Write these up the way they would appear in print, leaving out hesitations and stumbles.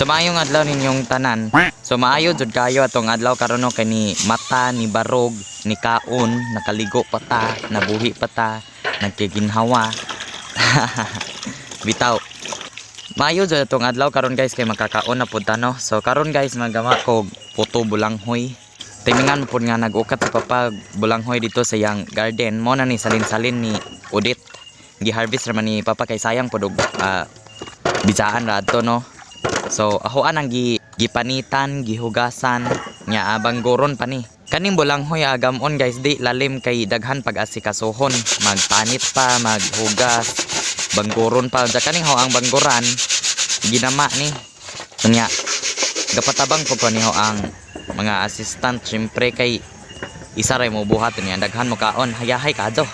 So maayong adlaw ninyong tanan. So maayo jud kayo atong adlaw karon kay ni mata ni barog ni kaon, nakaligo pa ta, nabuhi pa ta, nagkiginhawa. Bitaw. Maayo jud atong adlaw karon guys kay makakaon na pud ta no. So karon guys magama ko puto bulanghoy. Timingan pud nga nag-ukat si Papa bulanghoy dito sa yang garden. Mo na ni salin-salin ni Udit. Gi-harvest raman ni Papa kay sayang pud og bisaan ra adto no. So ahoan ang gipanitan, gihugasan nya banggoron pa ni. Kaning bulanghoy agamon guys di lalim kay daghan pag-asikasuhon. Magpanit pa, maghugas, banggoron pa. Sa kaning ho ang banggoran ginama ni. Nya gapatabang po ko ni ho ang mga assistant syempre kay isa ray mo buhat niya daghan mo kaon hayahay kadto.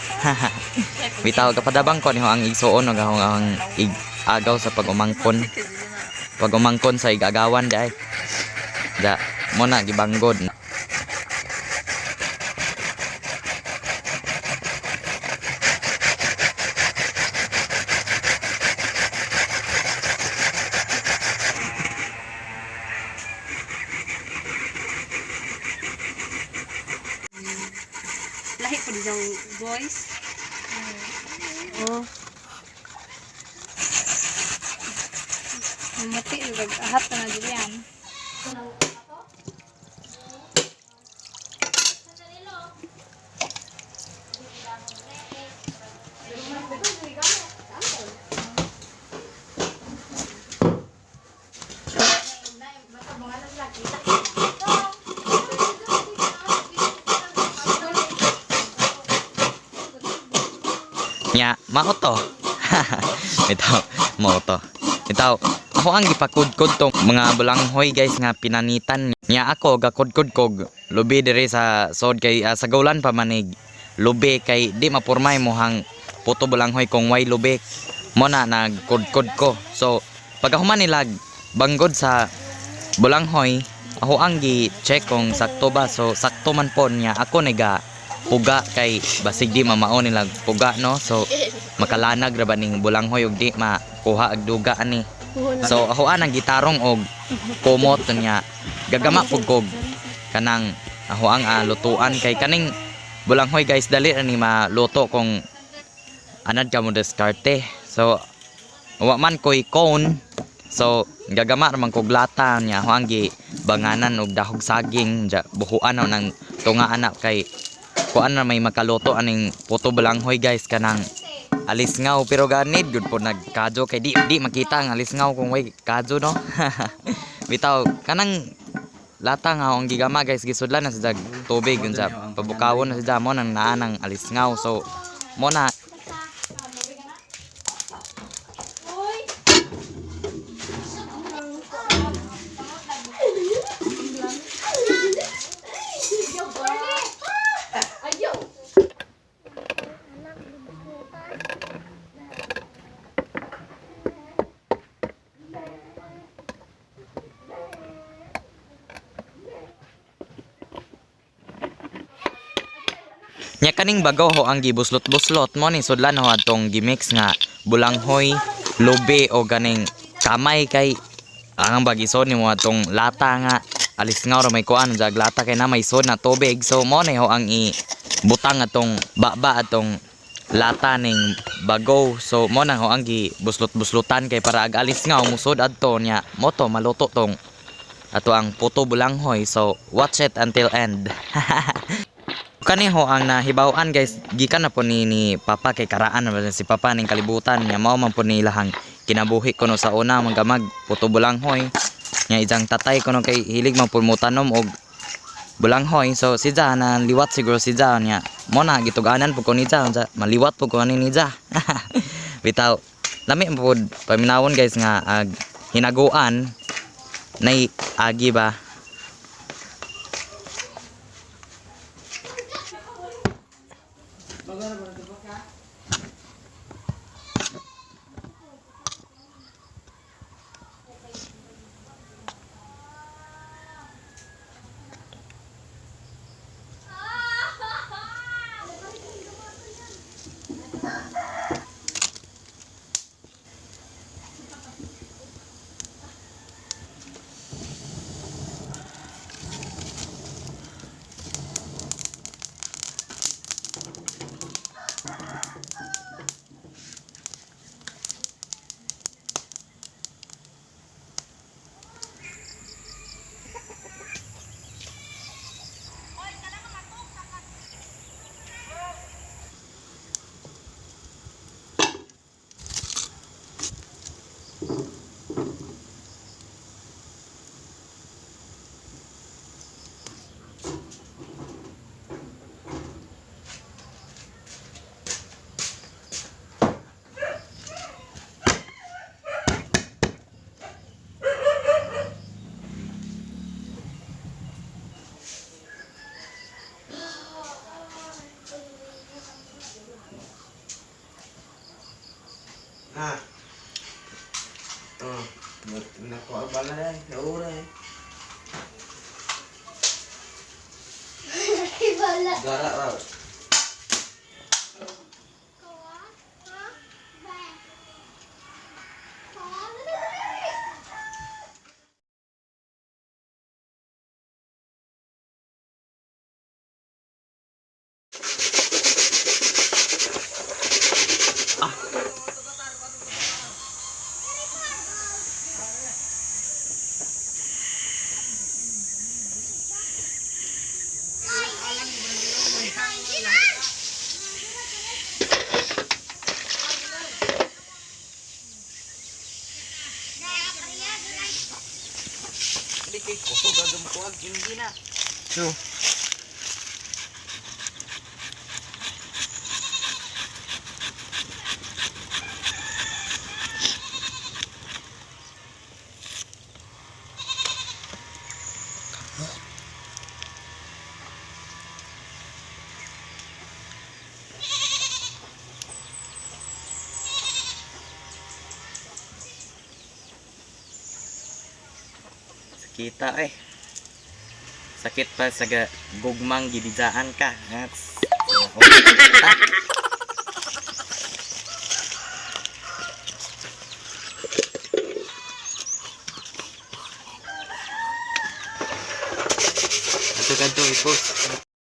Bitaw kapadabang ko ni ho ang igsuon og ang agaw sa pag-umangkon. Pag-umangkon sa igagawan day. Da mo na gibanggod. Lahi po diyang boys. Oh. Mati, nag-ahap na na dyan yan. Nya mao to. Bitaw mao to. Bitaw ako ang gipakudkod tong mga bulanghoy guys nga pinanitan nya ako gakudkod kog lubi diri sa sod kay sa gawlan pa manig lubi kay di mapurmay mo hang puto bulanghoy kung way lubi mo na nagkudkod ko. So pagkahuman nila banggod sa bulanghoy ako ang gi-check kung sakto ba. So sakto man po nya ako niga puga kay basig di mamao nila puga no. So makalanag ra ba ning bulanghoy ug di makuha ag duga ani. So ako ang gitarong og kumot nya gagama pug kog kanang ako ang lutuan kay kaning bulanghoy guys dali ra ni maluto kung anad ka mo diskarte. So wa man koy cone. So gagama ra man kog lata nya ako ang gibanganan og dahog saging buhuan ng tunga anak kay kuan na may makaluto aning puto bulanghoy guys kanang alisngaw pero ganid good po nagkadyo kay di makita ang alisngaw kung way kadyo no. Bitaw kanang lata nga ang gigama guys gisudlan na sa tubig yun sa pabukawon na sa mo nang naa ng alisngaw. So mo na nya kaning bagaw ho ang gibuslot-buslot mo ni sudlan ho atong gimix nga bulanghoy, lubi o ganing kamay kay ang bagison nimo atong lata nga alisngaw ra may kuan jag lata kay na may sod na tubig. So mo ni ho ang butang atong baba atong lata ning bagaw. So mo na ho ang gibuslot-buslotan kay para ag alisngaw musod adto nya mo to maluto tong ato ang puto bulanghoy. So watch it until end. Kaniho ang nahibaw-an guys gikan na po ni Papa kay karaan na si Papa ning kalibutan nya mao man po nila hang kinabuhi ko no sa una magamag puto bulanghoy nya ijang tatay ko no kay hilig man po mutanom og bulanghoy. So si Ja na liwat siguro si Ja nya mo na gituganan po ko ni Ja maliwat po ko ni Ja. Bitaw lami po paminawon guys nga hinaguan nay agi ba. Ha. Nakuha ba na rin? Naura eh. Gara raw. Hindi kay kuso gagam ko ag hindi na. So. Kita sakit pa sa gugmang gidijaan ka. That's Ito kanto ipos.